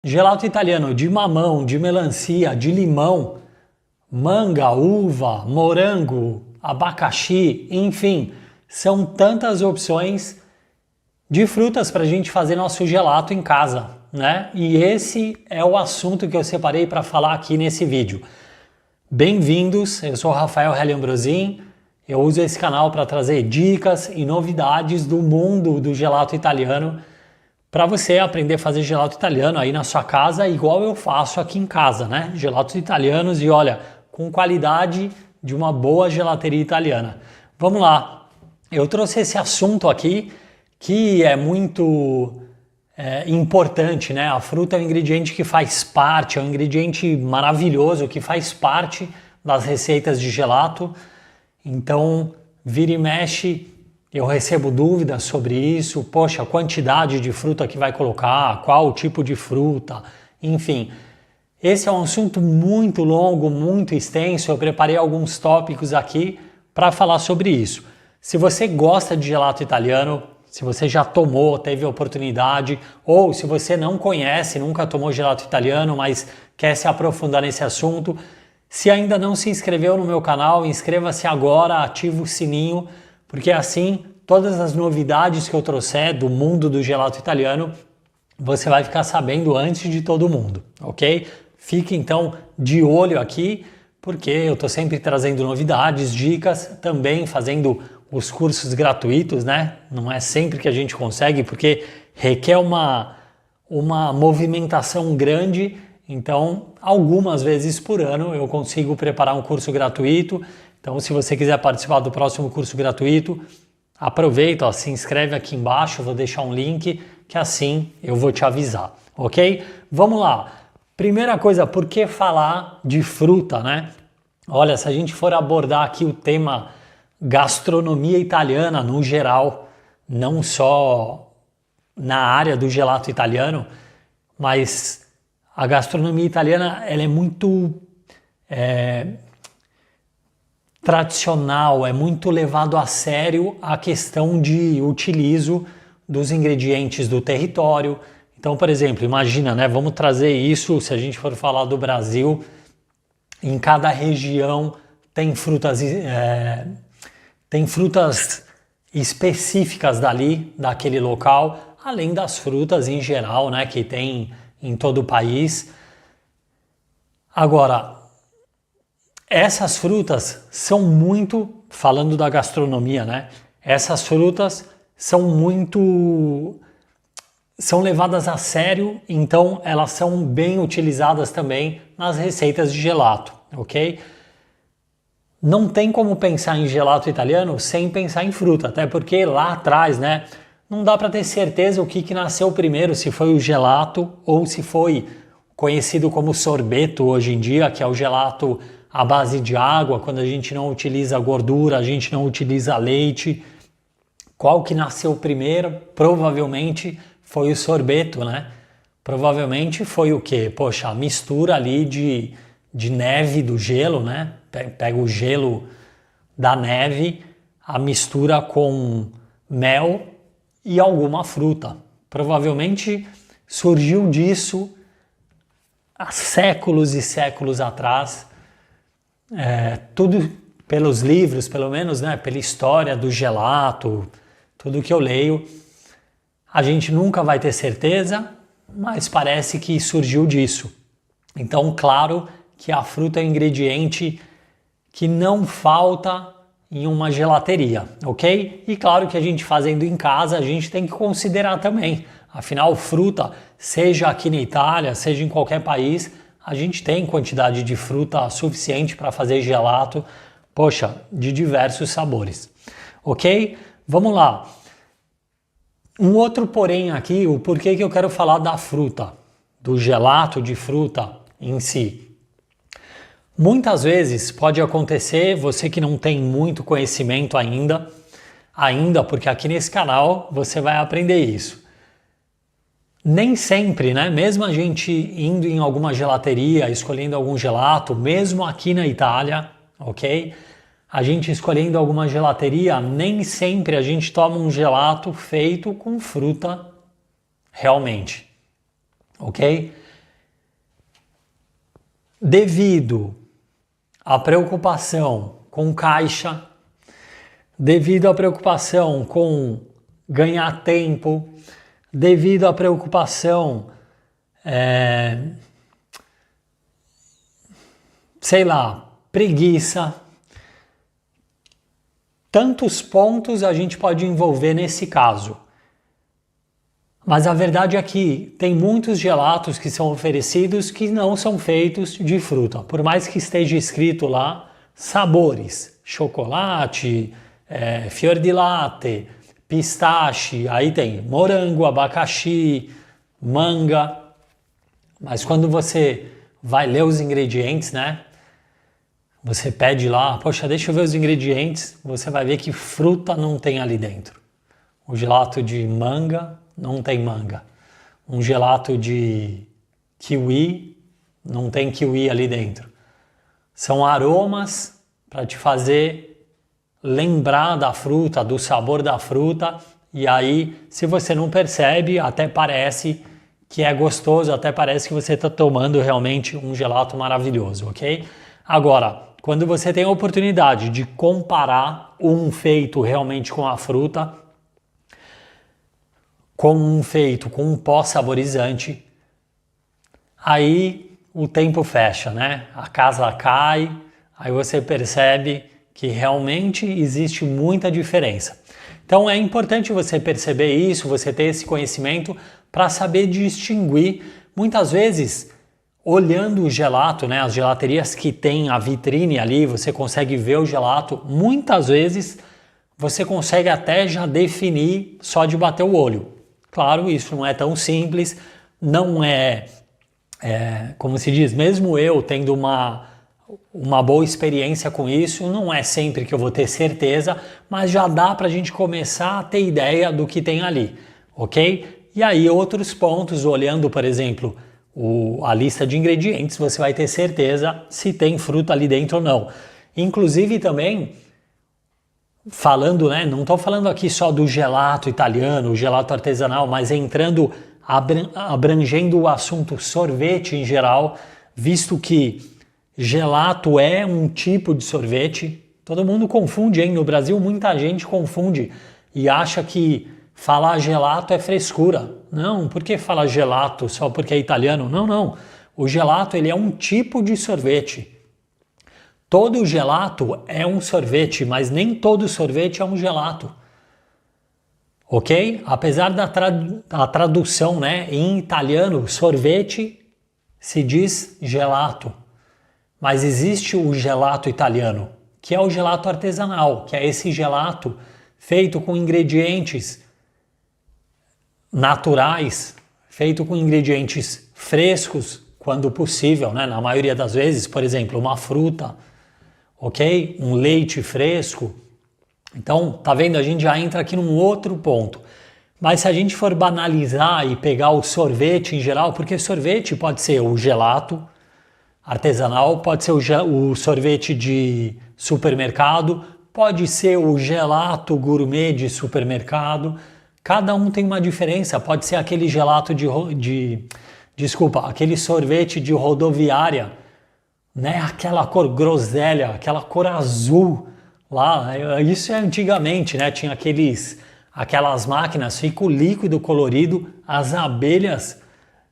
Gelato italiano de mamão, de melancia, de limão, manga, uva, morango, abacaxi, enfim, são tantas opções de frutas para a gente fazer nosso gelato em casa, né? E esse é o assunto que eu separei para falar aqui nesse vídeo. Bem-vindos, eu sou o Rafael Ambrosin, eu uso esse canal para trazer dicas e novidades do mundo do gelato italiano para você aprender a fazer gelato italiano aí na sua casa, igual eu faço aqui em casa, né? Gelatos italianos e olha, com qualidade de uma boa gelateria italiana. Vamos lá, eu trouxe esse assunto aqui que é muito importante, né? A fruta é um ingrediente que faz parte, é um ingrediente maravilhoso que faz parte das receitas de gelato. Então, vira e mexe, eu recebo dúvidas sobre isso, poxa, a quantidade de fruta que vai colocar, qual o tipo de fruta, enfim. Esse é um assunto muito longo, muito extenso, eu preparei alguns tópicos aqui para falar sobre isso. Se você gosta de gelato italiano, se você já tomou, teve a oportunidade, ou se você não conhece, nunca tomou gelato italiano, mas quer se aprofundar nesse assunto, se ainda não se inscreveu no meu canal, inscreva-se agora, ative o sininho, porque assim, todas as novidades que eu trouxer do mundo do gelato italiano, você vai ficar sabendo antes de todo mundo, ok? Fique então de olho aqui, porque eu estou sempre trazendo novidades, dicas, também fazendo os cursos gratuitos, né? Não é sempre que a gente consegue, porque requer uma movimentação grande, então algumas vezes por ano eu consigo preparar um curso gratuito. Então, se você quiser participar do próximo curso gratuito, aproveita, ó, se inscreve aqui embaixo, eu vou deixar um link, que assim eu vou te avisar, ok? Vamos lá. Primeira coisa, por que falar de fruta, né? Olha, se a gente for abordar aqui o tema gastronomia italiana no geral, não só na área do gelato italiano, mas a gastronomia italiana ela é muito tradicional, é muito levado a sério a questão de utilizo dos ingredientes do território. Então, por exemplo, imagina, né? Vamos trazer isso, se a gente for falar do Brasil, em cada região tem frutas específicas dali, daquele local, além das frutas em geral, né, que tem em todo o país. Agora, essas frutas são muito, falando da gastronomia, né, essas frutas são levadas a sério, então elas são bem utilizadas também nas receitas de gelato, ok? Não tem como pensar em gelato italiano sem pensar em fruta, até porque lá atrás, né, não dá para ter certeza o que nasceu primeiro, se foi o gelato ou se foi conhecido como sorbeto hoje em dia, que é o gelato à base de água, quando a gente não utiliza gordura, a gente não utiliza leite. Qual que nasceu primeiro? Provavelmente foi o sorbeto, né? Provavelmente foi o quê? Poxa, a mistura ali de neve do gelo, né? Pega o gelo da neve, a mistura com mel e alguma fruta. Provavelmente surgiu disso há séculos e séculos atrás. Tudo pelos livros, pelo menos, né? Pela história do gelato, tudo que eu leio, a gente nunca vai ter certeza, mas parece que surgiu disso. Então, claro que a fruta é um ingrediente que não falta em uma gelateria, ok? E claro que a gente fazendo em casa, a gente tem que considerar também. Afinal, fruta, seja aqui na Itália, seja em qualquer país, a gente tem quantidade de fruta suficiente para fazer gelato, poxa, de diversos sabores, ok? Vamos lá. Um outro porém aqui, o porquê que eu quero falar da fruta, do gelato de fruta em si. Muitas vezes pode acontecer, você que não tem muito conhecimento ainda, porque aqui nesse canal você vai aprender isso. Nem sempre, né? Mesmo a gente indo em alguma gelateria, escolhendo algum gelato, mesmo aqui na Itália, ok? A gente escolhendo alguma gelateria, nem sempre a gente toma um gelato feito com fruta realmente, ok? devido à preocupação com caixa, devido à preocupação com ganhar tempo, devido à preocupação, preguiça. Tantos pontos a gente pode envolver nesse caso. Mas a verdade é que tem muitos gelatos que são oferecidos que não são feitos de fruta. Por mais que esteja escrito lá sabores, chocolate, fior di latte, pistache, aí tem morango, abacaxi, manga. Mas quando você vai ler os ingredientes, né? Você pede lá, poxa, deixa eu ver os ingredientes, você vai ver que fruta não tem ali dentro. O gelato de manga não tem manga. Um gelato de kiwi não tem kiwi ali dentro. São aromas para te fazer lembrar da fruta, do sabor da fruta, e aí, se você não percebe, até parece que é gostoso, até parece que você está tomando realmente um gelato maravilhoso, ok? Agora, quando você tem a oportunidade de comparar um feito realmente com a fruta, com um feito com um pó saborizante, aí o tempo fecha, né? A casa cai, aí você percebe que realmente existe muita diferença. Então é importante você perceber isso, você ter esse conhecimento para saber distinguir. Muitas vezes, olhando o gelato, né, as gelaterias que tem a vitrine ali, você consegue ver o gelato. Muitas vezes você consegue até já definir só de bater o olho. Claro, isso não é tão simples, não como se diz, mesmo eu tendo uma boa experiência com isso, não é sempre que eu vou ter certeza, mas já dá para a gente começar a ter ideia do que tem ali, ok? E aí outros pontos, olhando, por exemplo, a lista de ingredientes, você vai ter certeza se tem fruta ali dentro ou não. Inclusive também, falando, né, não estou falando aqui só do gelato italiano, o gelato artesanal, mas entrando, abrangendo o assunto sorvete em geral, visto que gelato é um tipo de sorvete. Todo mundo confunde, hein? No Brasil muita gente confunde e acha que falar gelato é frescura. Não, por que falar gelato só porque é italiano? Não, não. O gelato ele é um tipo de sorvete. Todo gelato é um sorvete, mas nem todo sorvete é um gelato. Ok? Apesar da tradução, né, em italiano, sorvete se diz gelato. Mas existe o gelato italiano, que é o gelato artesanal, que é esse gelato feito com ingredientes naturais, feito com ingredientes frescos, quando possível, né? Na maioria das vezes, por exemplo, uma fruta, ok? Um leite fresco. Então, tá vendo? A gente já entra aqui num outro ponto. Mas se a gente for banalizar e pegar o sorvete em geral, porque sorvete pode ser o gelato artesanal, pode ser o sorvete de supermercado, pode ser o gelato gourmet de supermercado. Cada um tem uma diferença. Pode ser aquele gelato aquele sorvete de rodoviária, né? Aquela cor groselha, aquela cor azul lá. Isso é antigamente, né? Tinha aquelas máquinas, fica o líquido colorido, as abelhas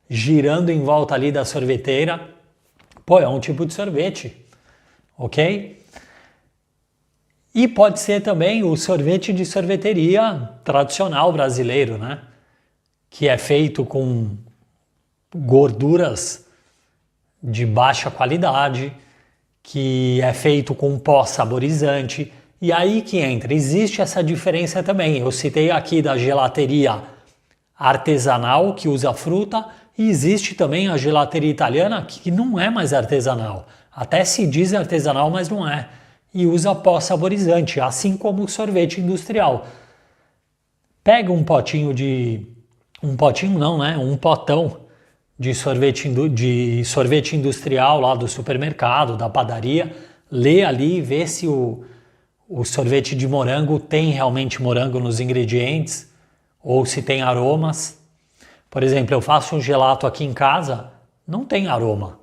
girando em volta ali da sorveteira. Pô, é um tipo de sorvete, ok? E pode ser também o sorvete de sorveteria tradicional brasileiro, né? Que é feito com gorduras de baixa qualidade, que é feito com pó saborizante. E aí que entra, existe essa diferença também. Eu citei aqui da gelateria artesanal, que usa fruta, e existe também a gelateria italiana, que não é mais artesanal. Até se diz artesanal, mas não é. E usa pó saborizante, assim como o sorvete industrial. Pega um potão de sorvete industrial lá do supermercado, da padaria, lê ali, vê se o sorvete de morango tem realmente morango nos ingredientes ou se tem aromas. Por exemplo, eu faço um gelato aqui em casa, não tem aroma.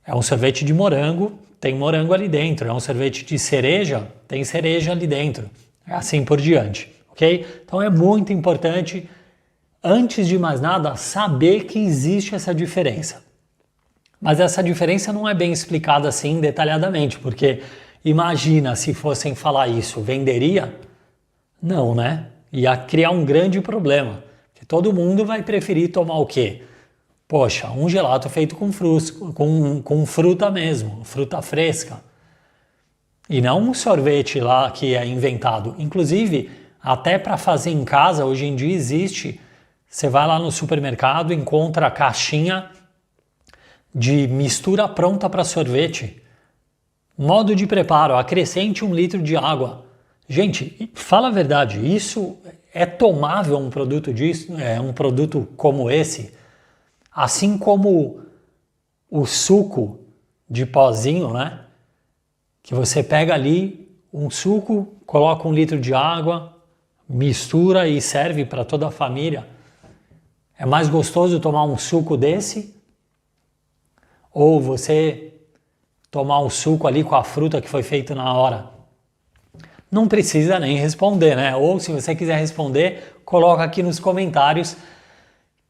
É um sorvete de morango, tem morango ali dentro. É um sorvete de cereja, tem cereja ali dentro. Assim por diante, ok? Então é muito importante, antes de mais nada, saber que existe essa diferença. Mas essa diferença não é bem explicada assim detalhadamente, porque imagina se fossem falar isso, venderia? Não, né? Ia criar um grande problema, porque todo mundo vai preferir tomar o quê? Poxa, um gelato feito com fruta mesmo, fruta fresca. E não um sorvete lá que é inventado. Inclusive, até para fazer em casa, hoje em dia existe. Você vai lá no supermercado, encontra a caixinha de mistura pronta para sorvete. Modo de preparo, acrescente 1 litro de água. Gente, fala a verdade, isso é tomável um produto disso, um produto como esse? Assim como o suco de pozinho, né? Que você pega ali um suco, coloca 1 litro de água, mistura e serve para toda a família. É mais gostoso tomar um suco desse? Ou você tomar um suco ali com a fruta que foi feita na hora? Não precisa nem responder, né? Ou se você quiser responder, coloca aqui nos comentários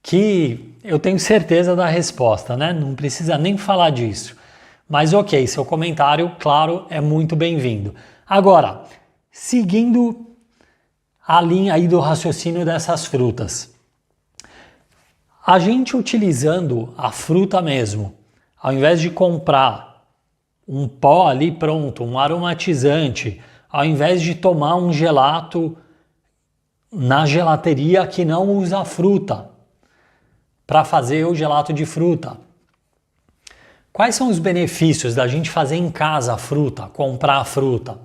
que eu tenho certeza da resposta, né? Não precisa nem falar disso. Mas ok, seu comentário, claro, é muito bem-vindo. Agora, seguindo a linha aí do raciocínio dessas frutas. A gente utilizando a fruta mesmo, ao invés de comprar um pó ali pronto, um aromatizante, ao invés de tomar um gelato na gelateria que não usa fruta, para fazer o gelato de fruta. Quais são os benefícios da gente fazer em casa a fruta, comprar a fruta?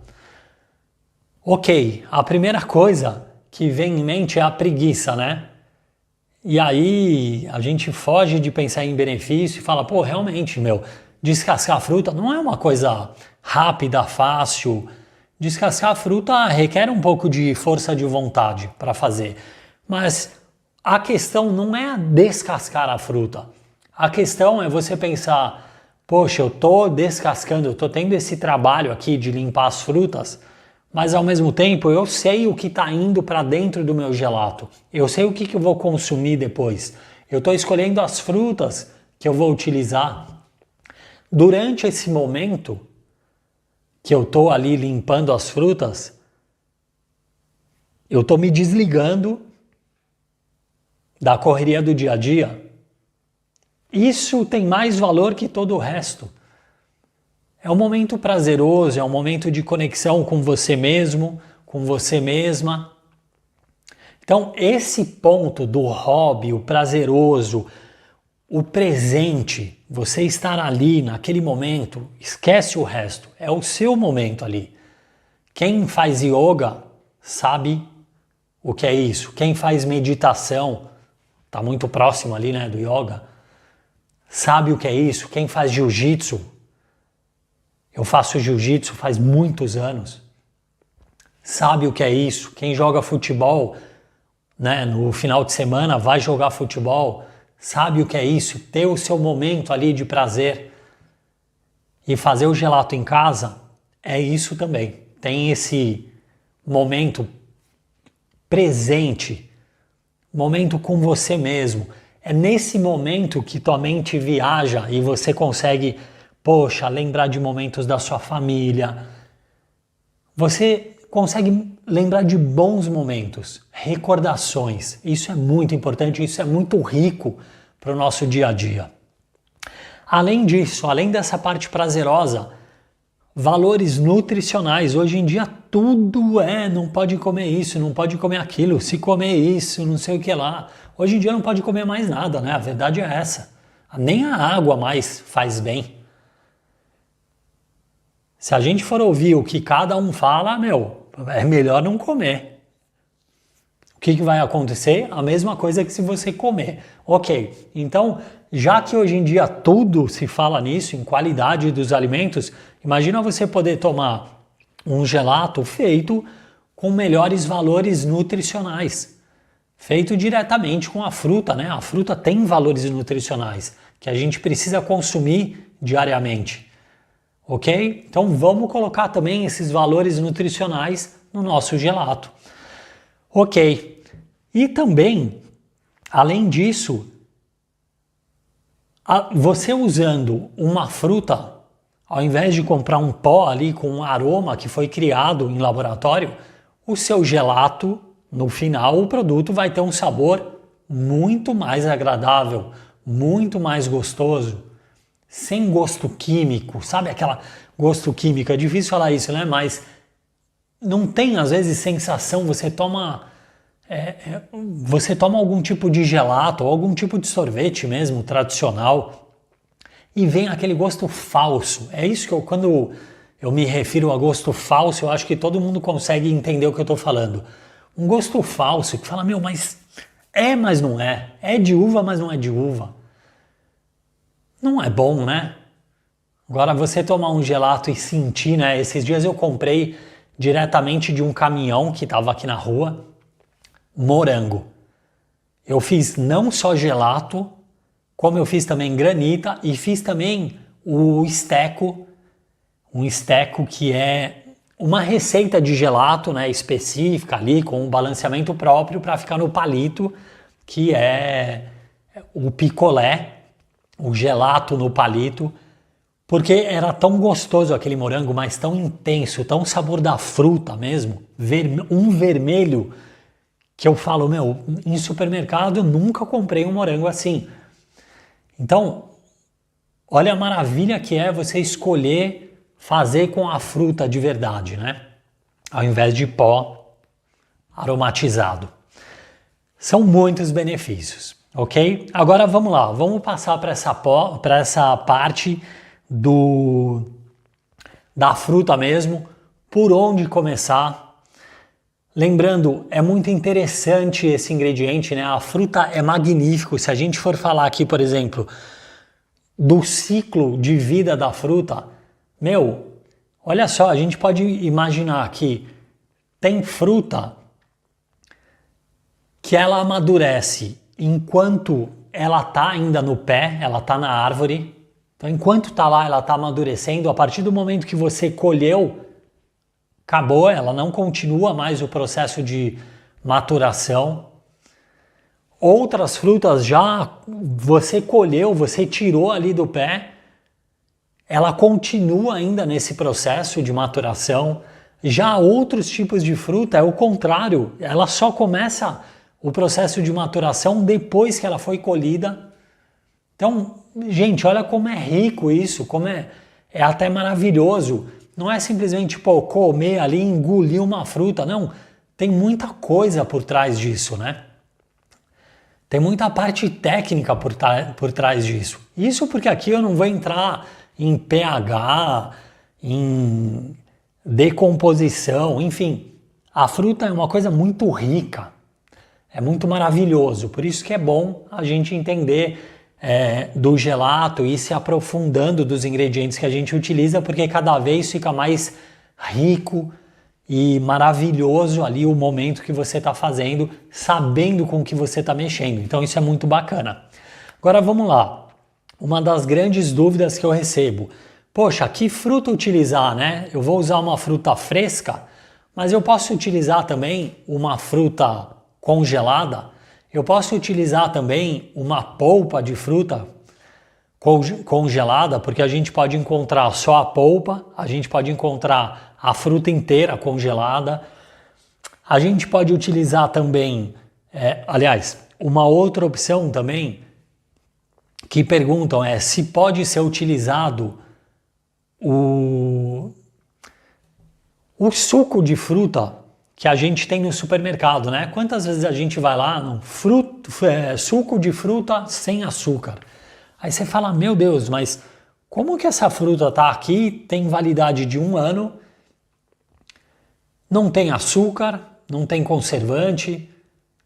Ok, a primeira coisa que vem em mente é a preguiça, né? E aí a gente foge de pensar em benefício e fala, pô, realmente, descascar a fruta não é uma coisa rápida, fácil. Descascar a fruta requer um pouco de força de vontade para fazer. Mas a questão não é descascar a fruta. A questão é você pensar, poxa, eu estou descascando, eu estou tendo esse trabalho aqui de limpar as frutas, mas ao mesmo tempo eu sei o que está indo para dentro do meu gelato. Eu sei o que eu vou consumir depois. Eu estou escolhendo as frutas que eu vou utilizar. Durante esse momento que eu estou ali limpando as frutas, eu estou me desligando da correria do dia a dia. Isso tem mais valor que todo o resto. É um momento prazeroso, é um momento de conexão com você mesmo, com você mesma. Então, esse ponto do hobby, o prazeroso, o presente, você estar ali naquele momento, esquece o resto, é o seu momento ali. Quem faz yoga sabe o que é isso. Quem faz meditação, está muito próximo ali, né, do yoga, sabe o que é isso. Quem faz jiu-jitsu, eu faço jiu-jitsu faz muitos anos, sabe o que é isso. Quem joga futebol, né, no final de semana vai jogar futebol, sabe o que é isso. Ter o seu momento ali de prazer e fazer o gelato em casa é isso também. Tem esse momento presente, momento com você mesmo. É nesse momento que tua mente viaja e você consegue, poxa, lembrar de momentos da sua família. Você consegue lembrar de bons momentos, recordações. Isso é muito importante, isso é muito rico para o nosso dia a dia. Além disso, além dessa parte prazerosa, valores nutricionais. Hoje em dia tudo não pode comer isso, não pode comer aquilo, se comer isso, não sei o que lá. Hoje em dia não pode comer mais nada, né? A verdade é essa. Nem a água mais faz bem. Se a gente for ouvir o que cada um fala, é melhor não comer. O que vai acontecer? A mesma coisa que se você comer. Ok, então, já que hoje em dia tudo se fala nisso, em qualidade dos alimentos, imagina você poder tomar um gelato feito com melhores valores nutricionais, feito diretamente com a fruta, né? A fruta tem valores nutricionais que a gente precisa consumir diariamente, ok? Então vamos colocar também esses valores nutricionais no nosso gelato, ok? E também, além disso, você usando uma fruta, ao invés de comprar um pó ali com um aroma que foi criado em laboratório, o seu gelato, no final, o produto vai ter um sabor muito mais agradável, muito mais gostoso, sem gosto químico, sabe aquela gosto químico? É difícil falar isso, né? Mas não tem, às vezes, sensação, você toma algum tipo de gelato ou algum tipo de sorvete mesmo, tradicional, e vem aquele gosto falso. É isso que quando eu me refiro a gosto falso, eu acho que todo mundo consegue entender o que eu estou falando. Um gosto falso que fala, meu, mas não é. É de uva, mas não é de uva. Não é bom, né? Agora você tomar um gelato e sentir, né? Esses dias eu comprei diretamente de um caminhão que estava aqui na rua, morango. Eu fiz não só gelato, como eu fiz também granita e fiz também o esteco, um esteco que é uma receita de gelato, né, específica ali, com um balanceamento próprio para ficar no palito, que é o picolé, o gelato no palito, porque era tão gostoso aquele morango, mas tão intenso, tão sabor da fruta mesmo, um vermelho, que eu falo, meu, em supermercado eu nunca comprei um morango assim. Então, olha a maravilha que é você escolher fazer com a fruta de verdade, né? Ao invés de pó aromatizado. São muitos benefícios, ok? Agora vamos lá, vamos passar para essa parte da fruta mesmo, por onde começar. Lembrando, é muito interessante esse ingrediente, né? A fruta é magnífico. Se a gente for falar aqui, por exemplo, do ciclo de vida da fruta, meu, olha só, a gente pode imaginar que tem fruta que ela amadurece enquanto ela está ainda no pé, ela está na árvore. Então, enquanto está lá, ela está amadurecendo. A partir do momento que você colheu, acabou, ela não continua mais o processo de maturação. Outras frutas já você colheu, você tirou ali do pé, ela continua ainda nesse processo de maturação. Já outros tipos de fruta é o contrário, ela só começa o processo de maturação depois que ela foi colhida. Então, gente, olha como é rico isso, como é até maravilhoso. Não é simplesmente comer ali, engolir uma fruta, não. Tem muita coisa por trás disso, né? Tem muita parte técnica por trás disso. Isso porque aqui eu não vou entrar em pH, em decomposição, enfim. A fruta é uma coisa muito rica, é muito maravilhoso. Por isso que é bom a gente entender do gelato e ir se aprofundando dos ingredientes que a gente utiliza, porque cada vez fica mais rico e maravilhoso ali o momento que você está fazendo, sabendo com o que você está mexendo. Então isso é muito bacana. Agora vamos lá. Uma das grandes dúvidas que eu recebo. Poxa, que fruta utilizar, né? Eu vou usar uma fruta fresca, mas eu posso utilizar também uma fruta congelada? Eu posso utilizar também uma polpa de fruta congelada, porque a gente pode encontrar só a polpa, a gente pode encontrar a fruta inteira congelada. A gente pode utilizar também, aliás, uma outra opção também que perguntam é se pode ser utilizado o suco de fruta que a gente tem no supermercado, né? Quantas vezes a gente vai lá, suco de fruta sem açúcar. Aí você fala, meu Deus, mas como que essa fruta tá aqui, tem validade de 1 ano, não tem açúcar, não tem conservante,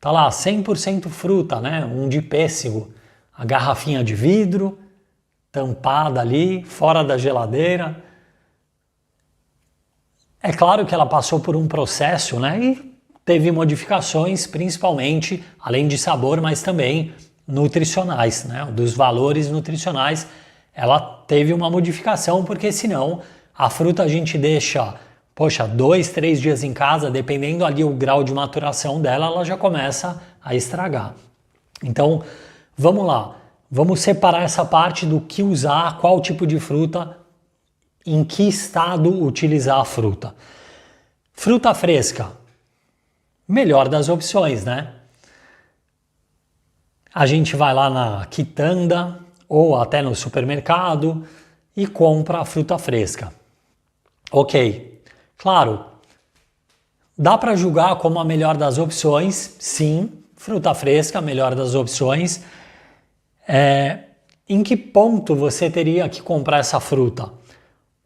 tá lá 100% fruta, né? Um de pêssego, a garrafinha de vidro, tampada ali, fora da geladeira. É claro que ela passou por um processo, né, e teve modificações, principalmente, além de sabor, mas também nutricionais, né, dos valores nutricionais. ela teve uma modificação, porque senão a fruta a gente deixa, poxa, 2, 3 dias em casa, dependendo ali o grau de maturação dela, ela já começa a estragar. Então, vamos lá, vamos separar essa parte do que usar, qual tipo de fruta, em que estado utilizar a fruta. Fruta fresca, melhor das opções, né? A gente vai lá na quitanda ou até no supermercado e compra a fruta fresca. Ok, claro, dá para julgar como a melhor das opções, sim, fruta fresca, melhor das opções. Em que ponto você teria que comprar essa fruta?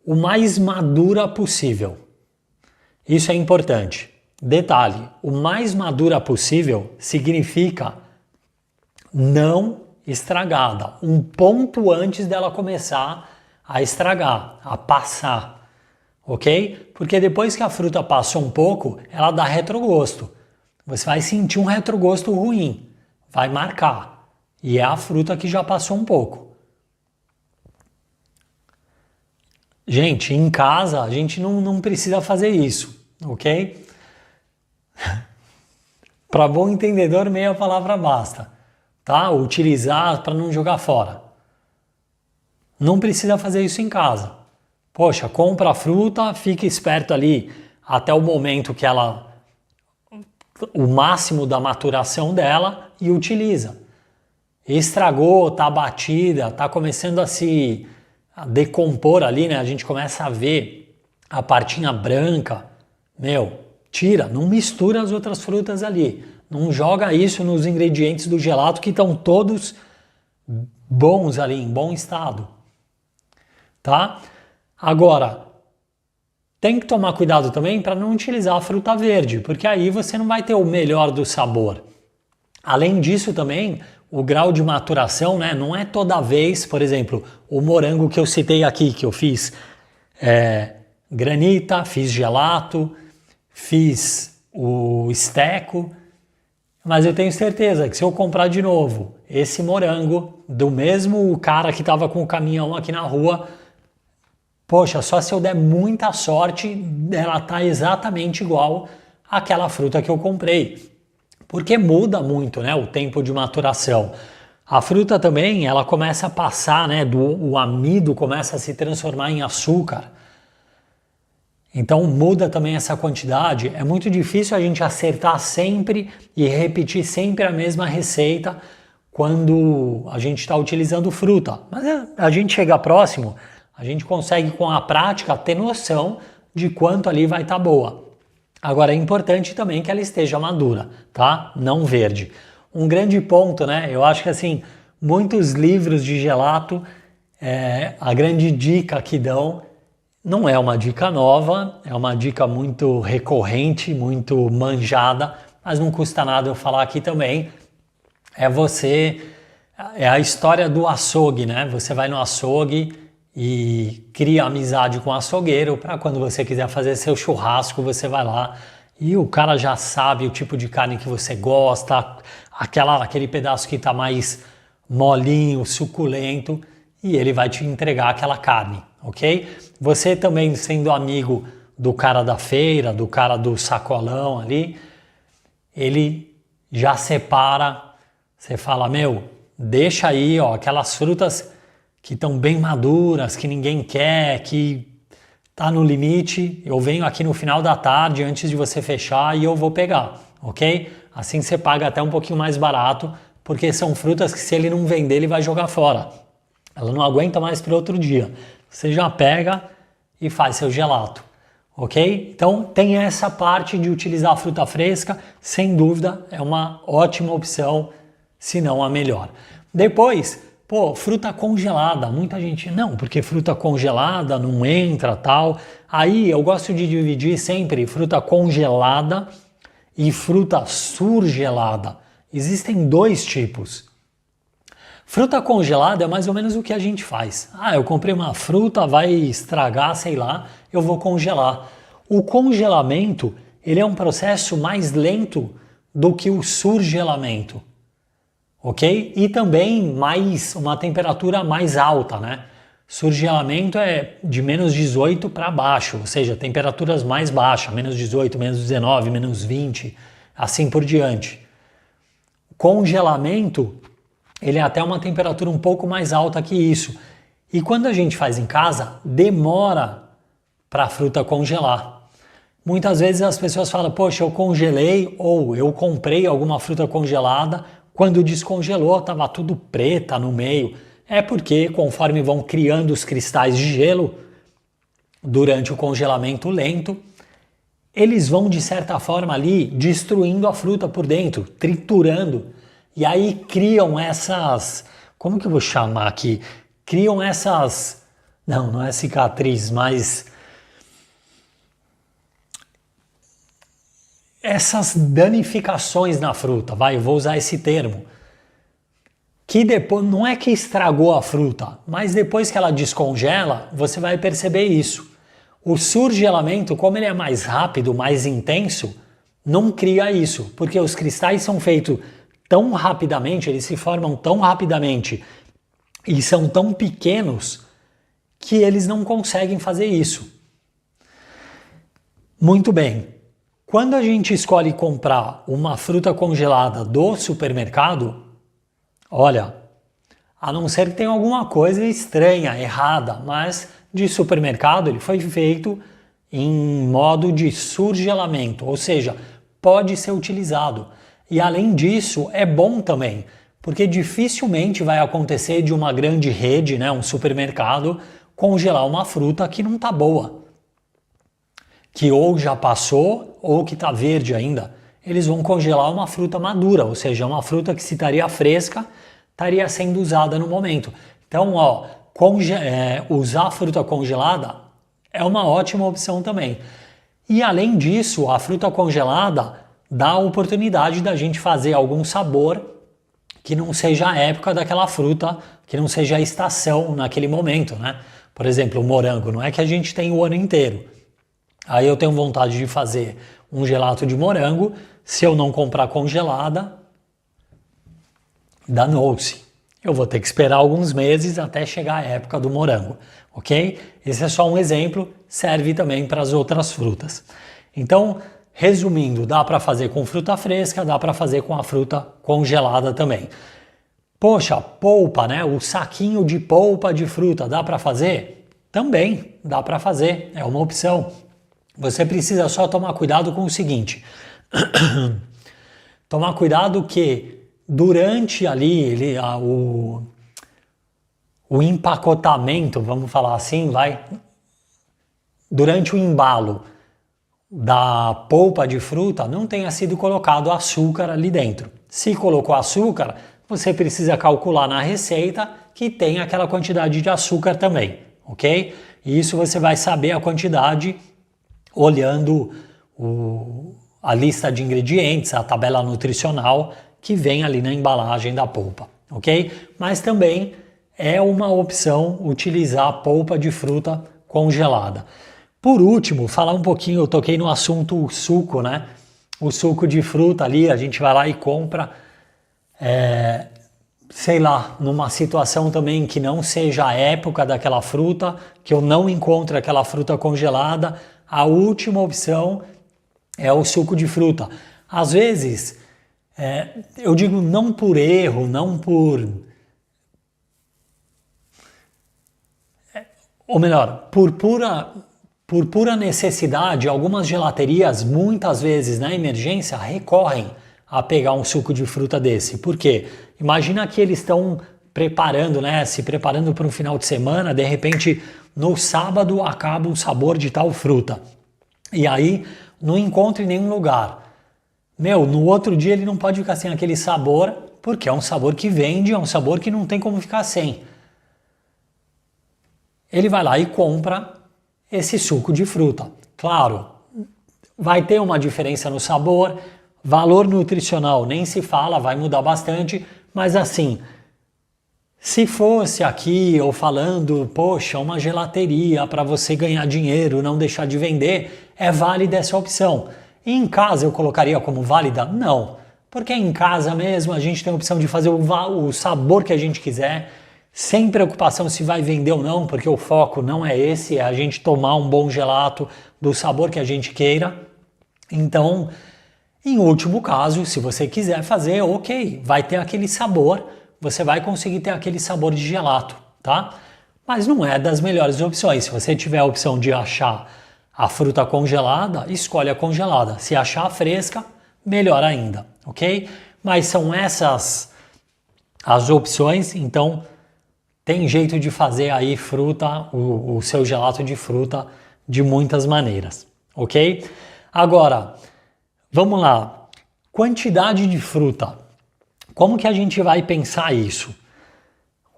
O mais madura possível. Isso é importante. Detalhe, o mais madura possível significa não estragada, um ponto antes dela começar a estragar, a passar, ok? Porque depois que a fruta passou um pouco, ela dá retrogosto. Você vai sentir um retrogosto ruim, vai marcar, e é a fruta que já passou um pouco. Gente, em casa a gente não precisa fazer isso, ok? Para bom entendedor, meia palavra basta. Tá? Utilizar para não jogar fora. Não precisa fazer isso em casa. Poxa, compra a fruta, fica esperto ali até o momento que o máximo da maturação dela e utiliza. Estragou, tá batida, tá começando a se decompor ali, né? A gente começa a ver a partinha branca. Tira, não mistura as outras frutas ali. Não joga isso nos ingredientes do gelato que estão todos bons ali, em bom estado. Tá? Agora, tem que tomar cuidado também para não utilizar a fruta verde, porque aí você não vai ter o melhor do sabor. Além disso também, o grau de maturação, né, não é toda vez, por exemplo, o morango que eu citei aqui, que eu fiz granita, fiz gelato, fiz o esteco, mas eu tenho certeza que se eu comprar de novo esse morango do mesmo cara que estava com o caminhão aqui na rua, poxa, só se eu der muita sorte, ela tá exatamente igual àquela fruta que eu comprei. Porque muda muito, né, o tempo de maturação. A fruta também, ela começa a passar, né, o amido começa a se transformar em açúcar. Então muda também essa quantidade. É muito difícil a gente acertar sempre e repetir sempre a mesma receita quando a gente está utilizando fruta. Mas a gente chega próximo, a gente consegue com a prática ter noção de quanto ali vai estar boa. Agora é importante também que ela esteja madura, tá? Não verde. Um grande ponto, né? Eu acho que assim, muitos livros de gelato, a grande dica que dão, não é uma dica nova, é uma dica muito recorrente, muito manjada, mas não custa nada eu falar aqui também. É a história do açougue, né? Você vai no açougue e cria amizade com o açougueiro para quando você quiser fazer seu churrasco, você vai lá e o cara já sabe o tipo de carne que você gosta, aquele pedaço que está mais molinho, suculento, e ele vai te entregar aquela carne, ok? Você também sendo amigo do cara da feira, do cara do sacolão ali, ele já separa, você fala, deixa aí, ó, aquelas frutas que estão bem maduras, que ninguém quer, que tá no limite, eu venho aqui no final da tarde antes de você fechar e eu vou pegar, ok? Assim você paga até um pouquinho mais barato, porque são frutas que se ele não vender, ele vai jogar fora. Ela não aguenta mais para outro dia. Você já pega e faz seu gelato, ok? Então tem essa parte de utilizar a fruta fresca, sem dúvida é uma ótima opção, se não a melhor. Depois, fruta congelada, muita gente, não, porque fruta congelada não entra, tal. Aí eu gosto de dividir sempre fruta congelada e fruta surgelada. Existem dois tipos. Fruta congelada é mais ou menos o que a gente faz. Eu comprei uma fruta, vai estragar, sei lá, eu vou congelar. O congelamento, ele é um processo mais lento do que o surgelamento. Ok? E também uma temperatura mais alta, né? Surgelamento é de menos 18 para baixo, ou seja, temperaturas mais baixas, menos 18, menos 19, menos 20, assim por diante. Congelamento, ele é até uma temperatura um pouco mais alta que isso. E quando a gente faz em casa, demora para a fruta congelar. Muitas vezes as pessoas falam, poxa, eu congelei ou eu comprei alguma fruta congelada, quando descongelou estava tudo preta no meio. É porque conforme vão criando os cristais de gelo, durante o congelamento lento, eles vão de certa forma ali destruindo a fruta por dentro, triturando. E aí criam essas, como que eu vou chamar aqui? Criam essas, não é cicatriz, mas essas danificações na fruta, eu vou usar esse termo. Que depois, não é que estragou a fruta, mas depois que ela descongela, você vai perceber isso. O surgelamento, como ele é mais rápido, mais intenso, não cria isso, porque os cristais são feitos tão rapidamente, eles se formam tão rapidamente e são tão pequenos que eles não conseguem fazer isso. Muito bem. Quando a gente escolhe comprar uma fruta congelada do supermercado, olha, a não ser que tenha alguma coisa estranha, errada, mas de supermercado ele foi feito em modo de surgelamento, ou seja, pode ser utilizado. E além disso, é bom também, porque dificilmente vai acontecer de uma grande rede, um supermercado, congelar uma fruta que não está boa, que ou já passou ou que está verde ainda. Eles vão congelar uma fruta madura, ou seja, uma fruta que se estaria fresca, estaria sendo usada no momento. Então, usar fruta congelada é uma ótima opção também. E além disso, a fruta congelada dá a oportunidade da gente fazer algum sabor que não seja a época daquela fruta, que não seja a estação naquele momento, né? Por exemplo, o morango, não é que a gente tem o ano inteiro. Aí eu tenho vontade de fazer um gelato de morango, se eu não comprar congelada, danou-se. Eu vou ter que esperar alguns meses até chegar a época do morango, ok? Esse é só um exemplo, serve também para as outras frutas. Então, resumindo, dá para fazer com fruta fresca, dá para fazer com a fruta congelada também. Poxa, polpa, O saquinho de polpa de fruta, dá para fazer? Também dá para fazer, é uma opção. Você precisa só tomar cuidado com o seguinte. Tomar cuidado que durante ali o empacotamento, vamos falar assim, durante o embalo da polpa de fruta, não tenha sido colocado açúcar ali dentro. Se colocou açúcar, você precisa calcular na receita que tem aquela quantidade de açúcar também, ok? E isso você vai saber a quantidade olhando a lista de ingredientes, a tabela nutricional que vem ali na embalagem da polpa, ok? Mas também é uma opção utilizar a polpa de fruta congelada. Por último, falar um pouquinho, eu toquei no assunto suco, O suco de fruta ali, a gente vai lá e compra, numa situação também que não seja a época daquela fruta, que eu não encontro aquela fruta congelada, a última opção é o suco de fruta. Às vezes, eu digo não por erro, não por... Ou melhor, por pura necessidade, algumas gelaterias, muitas vezes na emergência, recorrem a pegar um suco de fruta desse. Por quê? Imagina que eles estão preparando, se preparando para um final de semana, de repente no sábado acaba o sabor de tal fruta. E aí não encontra em nenhum lugar. No outro dia ele não pode ficar sem aquele sabor, porque é um sabor que vende, é um sabor que não tem como ficar sem. Ele vai lá e compra esse suco de fruta. Claro, vai ter uma diferença no sabor, valor nutricional nem se fala, vai mudar bastante, mas assim, se fosse aqui eu falando, poxa, uma gelateria para você ganhar dinheiro, não deixar de vender, é válida essa opção. E em casa eu colocaria como válida? Não, porque em casa mesmo a gente tem a opção de fazer o sabor que a gente quiser, sem preocupação se vai vender ou não, porque o foco não é esse, é a gente tomar um bom gelato do sabor que a gente queira. Então, em último caso, se você quiser fazer, ok, vai ter aquele sabor, você vai conseguir ter aquele sabor de gelato, tá? Mas não é das melhores opções. Se você tiver a opção de achar a fruta congelada, escolhe a congelada. Se achar a fresca, melhor ainda, ok? Mas são essas as opções, então tem jeito de fazer aí fruta, o seu gelato de fruta de muitas maneiras, ok? Agora, vamos lá. Quantidade de fruta. Como que a gente vai pensar isso?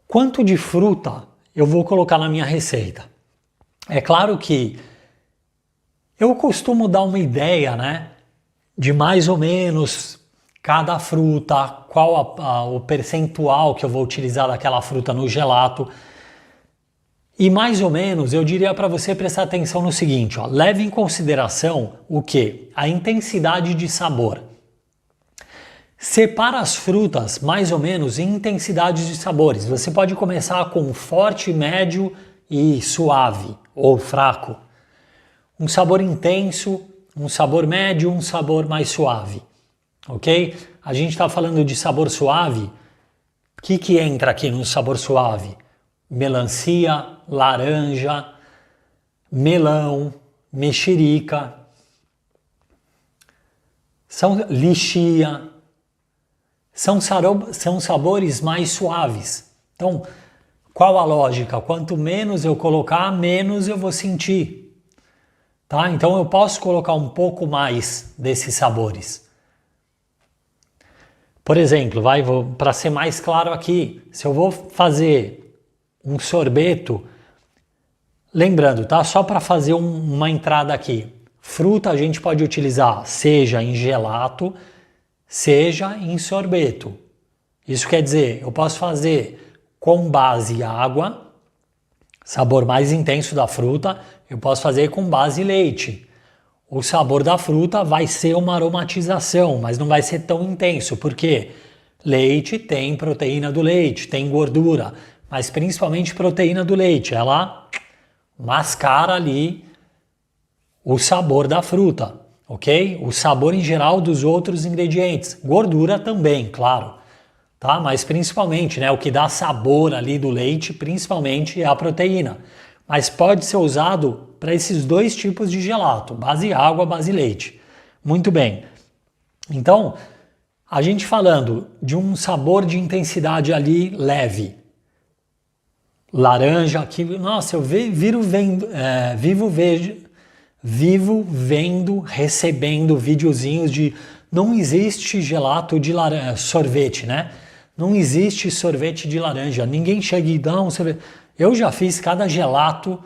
Quanto de fruta eu vou colocar na minha receita? É claro que eu costumo dar uma ideia, né? De mais ou menos cada fruta, qual o percentual que eu vou utilizar daquela fruta no gelato. E mais ou menos eu diria para você prestar atenção no seguinte, ó, leve em consideração o que? A intensidade de sabor. Separa as frutas mais ou menos em intensidades de sabores. Você pode começar com forte, médio e suave ou fraco. Um sabor intenso, um sabor médio, um sabor mais suave. Ok? A gente está falando de sabor suave. O que entra aqui no sabor suave? Melancia, laranja, melão, mexerica, lichia. São sabores mais suaves. Então, qual a lógica? Quanto menos eu colocar, menos eu vou sentir. Tá? Então eu posso colocar um pouco mais desses sabores. Por exemplo, para ser mais claro aqui, se eu vou fazer um sorbeto, lembrando, tá? Só para fazer uma entrada aqui. Fruta a gente pode utilizar seja em gelato, seja em sorbeto. Isso quer dizer, eu posso fazer com base água, sabor mais intenso da fruta, eu posso fazer com base leite. O sabor da fruta vai ser uma aromatização, mas não vai ser tão intenso, porque leite tem proteína do leite, tem gordura, mas principalmente proteína do leite, ela mascara ali o sabor da fruta, ok? O sabor em geral dos outros ingredientes, gordura também, claro, tá? Mas principalmente, né, o que dá sabor ali do leite, principalmente é a proteína. Mas pode ser usado para esses dois tipos de gelato, base água, base leite. Muito bem. Então, a gente falando de um sabor de intensidade ali leve. Laranja, aqui, nossa, eu vivo vendo, recebendo videozinhos de não existe gelato de laranja, sorvete, né? Não existe sorvete de laranja. Ninguém chega e dá um sorvete. Eu já fiz cada gelato,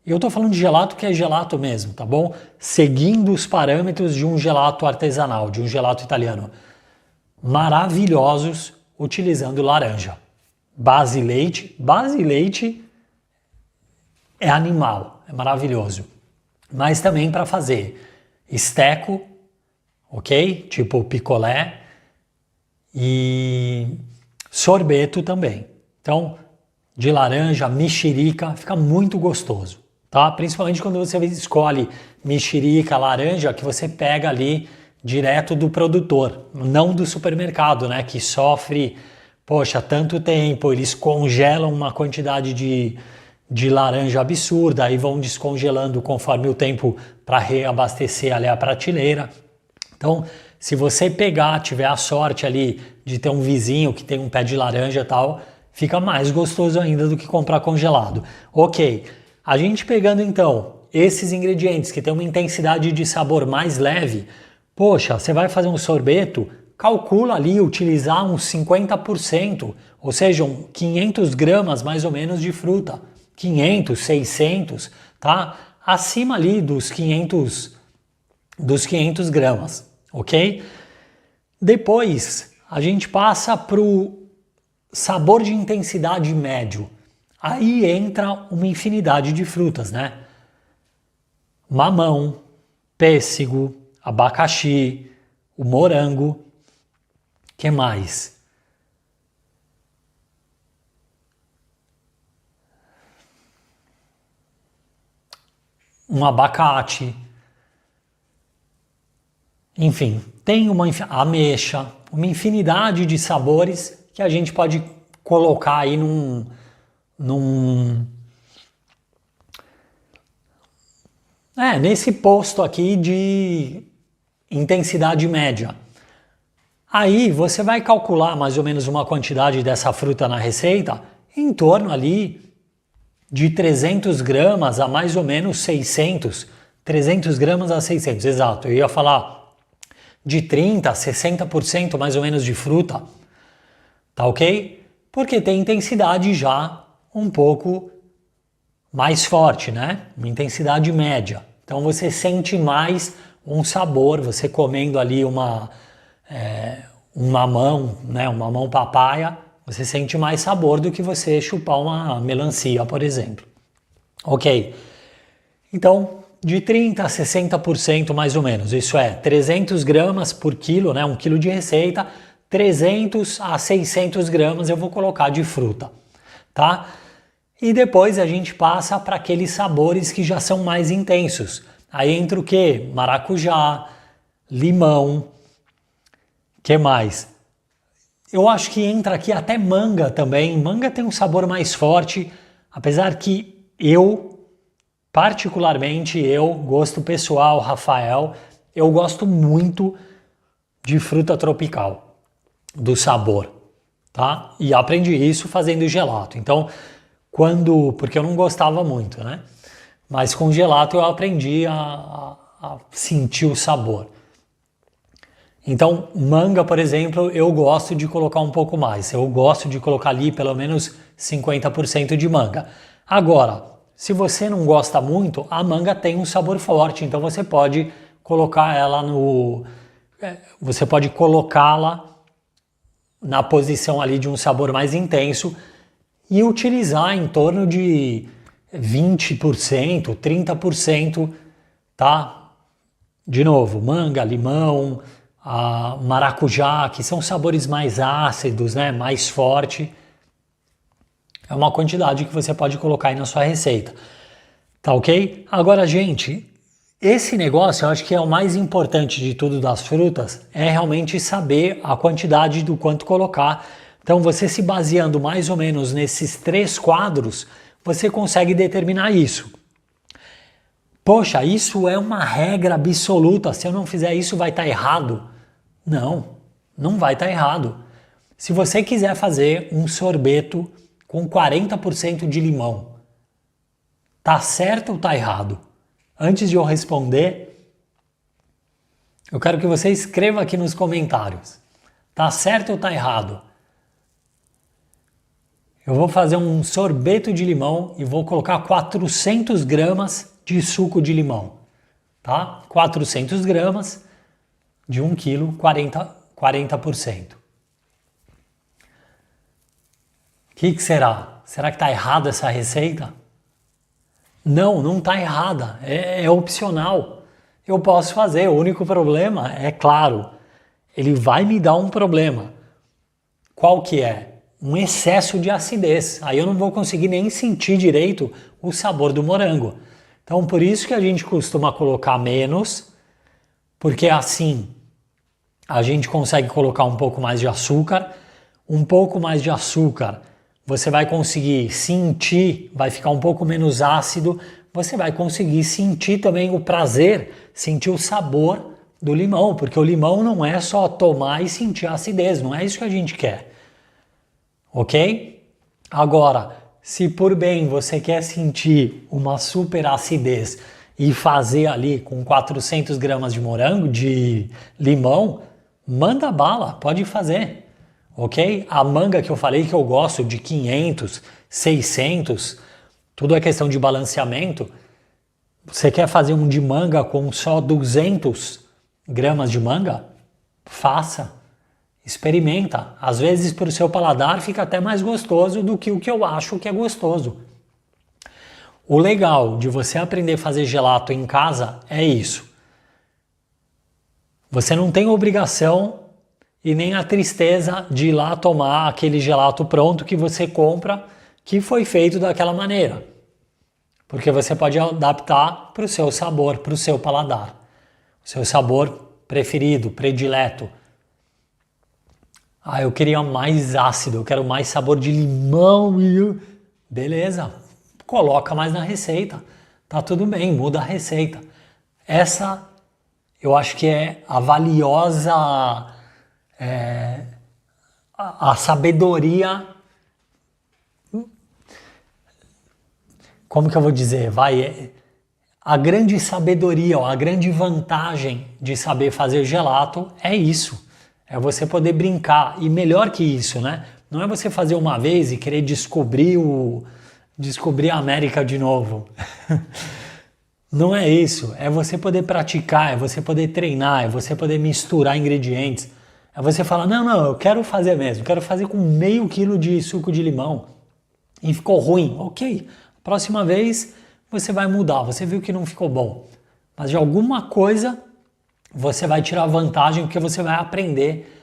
eu tô falando de gelato que é gelato mesmo, tá bom? Seguindo os parâmetros de um gelato artesanal, de um gelato italiano. Maravilhosos utilizando laranja. Base leite é animal, é maravilhoso. Mas também para fazer esteco, ok? Tipo picolé e sorbeto também. Então, de laranja, mexerica, fica muito gostoso, tá? Principalmente quando você escolhe mexerica, laranja, que você pega ali direto do produtor, não do supermercado, né? Que sofre, poxa, tanto tempo, eles congelam uma quantidade de laranja absurda, aí vão descongelando conforme o tempo para reabastecer ali a prateleira. Então, se você pegar, tiver a sorte ali de ter um vizinho que tem um pé de laranja e tal, fica mais gostoso ainda do que comprar congelado. Ok, a gente pegando então esses ingredientes que tem uma intensidade de sabor mais leve, poxa, você vai fazer um sorbeto, calcula ali utilizar uns 50%, ou seja, 500 gramas mais ou menos de fruta. 500, 600, tá? Acima ali dos 500 gramas, ok? Depois, a gente passa para o sabor de intensidade médio. Aí entra uma infinidade de frutas, né? Mamão, pêssego, abacaxi, o morango, que mais? um abacate, enfim, tem uma ameixa, uma infinidade de sabores que a gente pode colocar aí nesse posto aqui de intensidade média. Aí você vai calcular mais ou menos uma quantidade dessa fruta na receita em torno ali de 300 gramas a mais ou menos 600, 300 gramas a 600, exato. Eu ia falar de 30% a 60% mais ou menos de fruta, tá ok? Porque tem intensidade já um pouco mais forte, né? Uma intensidade média. Então você sente mais um sabor, você comendo ali um mamão, né? Um mamão papaya, você sente mais sabor do que você chupar uma melancia, por exemplo. Ok? Então, de 30% a 60% mais ou menos, isso é 300 gramas por quilo, né? 1 quilo de receita, 300 a 600 gramas eu vou colocar de fruta, tá? E depois a gente passa para aqueles sabores que já são mais intensos. Aí entra o quê? Maracujá, limão, que mais? Eu acho que entra aqui até manga também. Manga tem um sabor mais forte, apesar que particularmente gosto pessoal, Rafael, eu gosto muito de fruta tropical, do sabor, tá? E aprendi isso fazendo gelato. Então, porque eu não gostava muito, né? Mas com gelato eu aprendi a sentir o sabor. Então, manga, por exemplo, eu gosto de colocar um pouco mais. Eu gosto de colocar ali pelo menos 50% de manga. Agora, se você não gosta muito, a manga tem um sabor forte, então você pode colocar ela você pode colocá-la na posição ali de um sabor mais intenso e utilizar em torno de 20%, 30%, tá? De novo, manga, limão, maracujá, que são sabores mais ácidos, né? Mais forte. É uma quantidade que você pode colocar aí na sua receita, tá ok? Agora, gente, esse negócio eu acho que é o mais importante de tudo das frutas, é realmente saber a quantidade do quanto colocar. Então, você se baseando mais ou menos nesses 3 quadros, você consegue determinar isso. Poxa, isso é uma regra absoluta, se eu não fizer isso vai estar errado. Não, não vai estar errado. Se você quiser fazer um sorveto com 40% de limão, tá certo ou tá errado? Antes de eu responder, eu quero que você escreva aqui nos comentários. Tá certo ou tá errado? Eu vou fazer um sorveto de limão e vou colocar 400 gramas de suco de limão, tá? 400 gramas de 1 quilo, 40%. O que será? Será que está errada essa receita? Não, não está errada. É opcional. Eu posso fazer. O único problema é, claro, ele vai me dar um problema. Qual que é? Um excesso de acidez. Aí eu não vou conseguir nem sentir direito o sabor do morango. Então, por isso que a gente costuma colocar menos, porque assim a gente consegue colocar um pouco mais de açúcar. Um pouco mais de açúcar, você vai conseguir sentir, vai ficar um pouco menos ácido, você vai conseguir sentir também o prazer, sentir o sabor do limão, porque o limão não é só tomar e sentir a acidez, não é isso que a gente quer. Ok? Agora, se por bem você quer sentir uma super acidez e fazer ali com 400 gramas de morango, de limão, manda bala, pode fazer. Ok? A manga que eu falei que eu gosto de 500, 600, tudo é questão de balanceamento. Você quer fazer um de manga com só 200 gramas de manga? Faça. Experimenta. Às vezes, para o seu paladar, fica até mais gostoso do que o que eu acho que é gostoso. O legal de você aprender a fazer gelato em casa é isso. Você não tem obrigação e nem a tristeza de ir lá tomar aquele gelato pronto que você compra, que foi feito daquela maneira. porque você pode adaptar para o seu sabor, para o seu paladar, o seu sabor preferido, predileto. Ah, eu queria mais ácido, eu quero mais sabor de limão. Beleza, coloca mais na receita. Tá tudo bem, muda a receita. Essa eu acho que é a valiosa, a sabedoria. Como que eu vou dizer? A grande sabedoria, a grande vantagem de saber fazer gelato é isso. É você poder brincar. E melhor que isso, né? Não é você fazer uma vez e querer descobrir a América de novo. Não é isso. É você poder praticar, é você poder treinar, é você poder misturar ingredientes. É você falar, não, eu quero fazer mesmo. Quero fazer com meio quilo de suco de limão. E ficou ruim. Ok. Próxima vez você vai mudar, você viu que não ficou bom. Mas de alguma coisa você vai tirar vantagem porque você vai aprender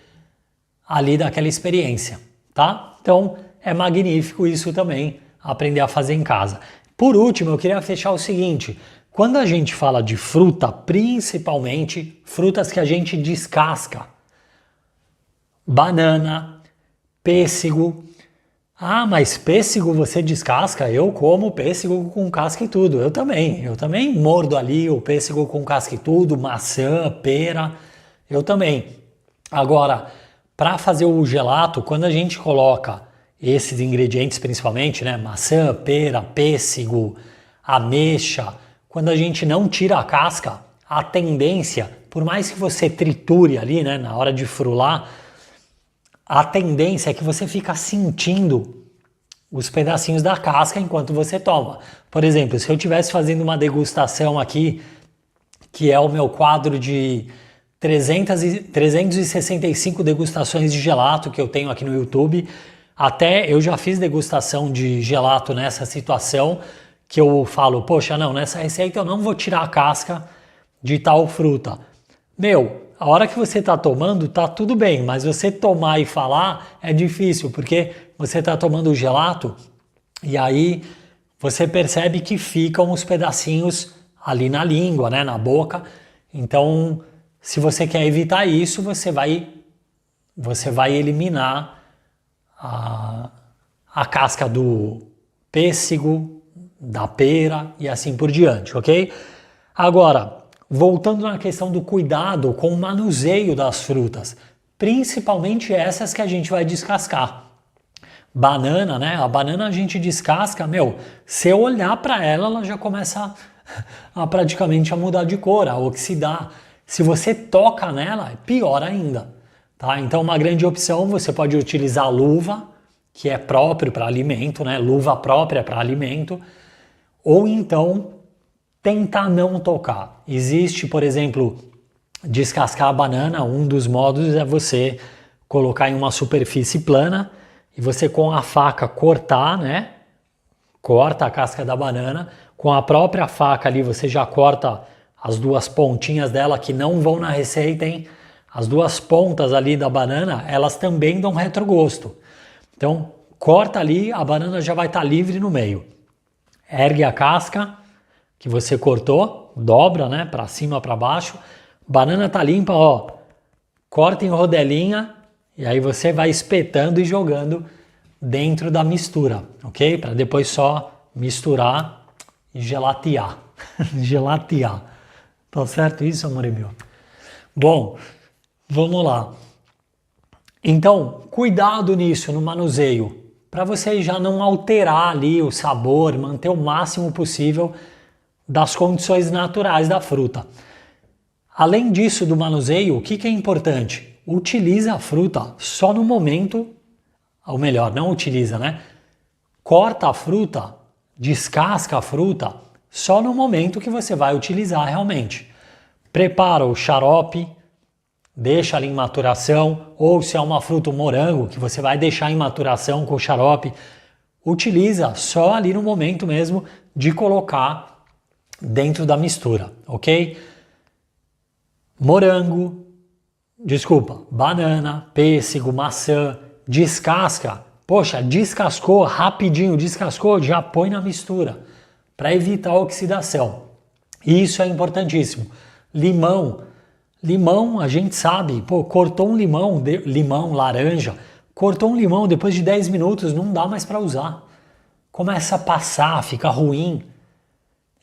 ali daquela experiência, tá? Então é magnífico isso também, aprender a fazer em casa. Por último, eu queria fechar o seguinte, quando a gente fala de fruta, principalmente frutas que a gente descasca, banana, pêssego. Ah, mas pêssego você descasca? Eu como pêssego com casca e tudo. Eu também mordo ali o pêssego com casca e tudo, maçã, pera, eu também. Agora, para fazer o gelato, quando a gente coloca esses ingredientes principalmente, né, maçã, pera, pêssego, ameixa, quando a gente não tira a casca, a tendência, por mais que você triture ali, né, na hora de frular, a tendência é que você fica sentindo os pedacinhos da casca enquanto você toma. Por exemplo, se eu estivesse fazendo uma degustação aqui, que é o meu quadro de 365 degustações de gelato que eu tenho aqui no YouTube, até eu já fiz degustação de gelato nessa situação, que eu falo, poxa, não, nessa receita eu não vou tirar a casca de tal fruta. Meu, a hora que você está tomando, tá tudo bem, mas você tomar e falar é difícil, porque você está tomando o gelato e aí você percebe que ficam os pedacinhos ali na língua, né, na boca. Então, se você quer evitar isso, você vai eliminar a casca do pêssego, da pera e assim por diante, ok? Agora, voltando na questão do cuidado com o manuseio das frutas, principalmente essas que a gente vai descascar. Banana, né? A banana a gente descasca, se eu olhar para ela, ela já começa a praticamente a mudar de cor, a oxidar. Se você toca nela, é pior ainda, tá? Então, uma grande opção, você pode utilizar luva, que é próprio para alimento, né? Luva própria para alimento, ou então tentar não tocar. Existe, por exemplo, descascar a banana, um dos modos é você colocar em uma superfície plana e você com a faca cortar, né? Corta a casca da banana, com a própria faca ali você já corta as duas pontinhas dela que não vão na receita, hein? As duas pontas ali da banana, elas também dão retrogosto. Então, corta ali, a banana já vai estar livre no meio. Ergue a casca que você cortou, dobra, né, para cima, para baixo. Banana tá limpa, ó. Corta em rodelinha e aí você vai espetando e jogando dentro da mistura, ok? Para depois só misturar e gelatear. Gelatear. Tá certo isso, amor meu? Bom, vamos lá. Então, cuidado nisso, no manuseio, para você já não alterar ali o sabor, manter o máximo possível das condições naturais da fruta. Além disso do manuseio, o que é importante? Utiliza a fruta só no momento, ou melhor, não utiliza, né? Corta a fruta, descasca a fruta só no momento que você vai utilizar realmente. Prepara o xarope, deixa ali em maturação, ou se é uma fruta, um morango, que você vai deixar em maturação com o xarope, utiliza só ali no momento mesmo de colocar dentro da mistura, ok? Banana, pêssego, maçã, descasca. Poxa, descascou rapidinho, já põe na mistura. para evitar a oxidação. E isso é importantíssimo. Limão, a gente sabe, pô, cortou um limão, laranja, cortou um limão, depois de 10 minutos não dá mais para usar. Começa a passar, fica ruim.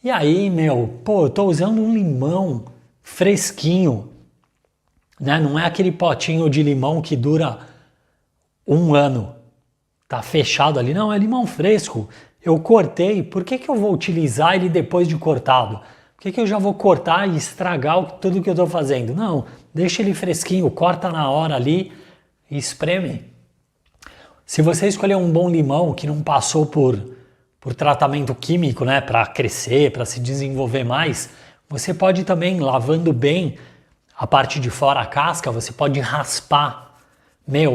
E aí, eu tô usando um limão fresquinho, né? Não é aquele potinho de limão que dura 1 ano, tá fechado ali. Não, é limão fresco. Eu cortei, por que eu vou utilizar ele depois de cortado? Por que eu já vou cortar e estragar tudo que eu tô fazendo? Não, deixa ele fresquinho, corta na hora ali e espreme. Se você escolher um bom limão que não passou por tratamento químico, né, para crescer, para se desenvolver mais, você pode também, lavando bem a parte de fora, a casca, você pode raspar.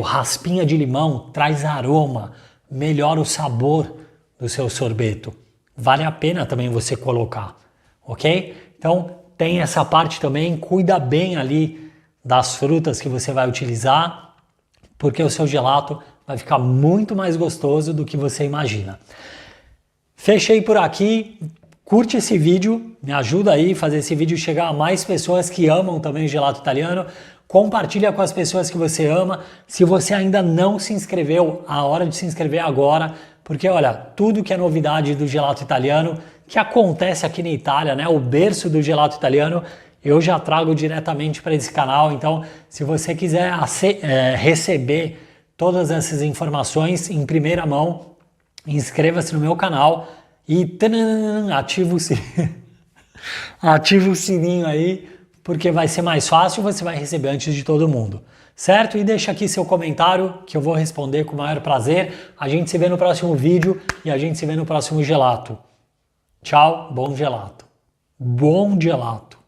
Raspinha de limão traz aroma, melhora o sabor do seu sorbeto. Vale a pena também você colocar, ok? Então tem essa parte também, cuida bem ali das frutas que você vai utilizar, porque o seu gelato vai ficar muito mais gostoso do que você imagina. Fechei por aqui, curte esse vídeo, me ajuda aí a fazer esse vídeo chegar a mais pessoas que amam também o gelato italiano, compartilha com as pessoas que você ama. Se você ainda não se inscreveu, a hora de se inscrever agora, porque olha, tudo que é novidade do gelato italiano, que acontece aqui na Itália, né, o berço do gelato italiano, eu já trago diretamente para esse canal. Então, se você quiser receber todas essas informações em primeira mão, inscreva-se no meu canal e ativa o sininho aí, porque vai ser mais fácil, você vai receber antes de todo mundo, certo? E deixa aqui seu comentário que eu vou responder com o maior prazer. A gente se vê no próximo vídeo e a gente se vê no próximo gelato. Tchau, bom gelato. Bom gelato.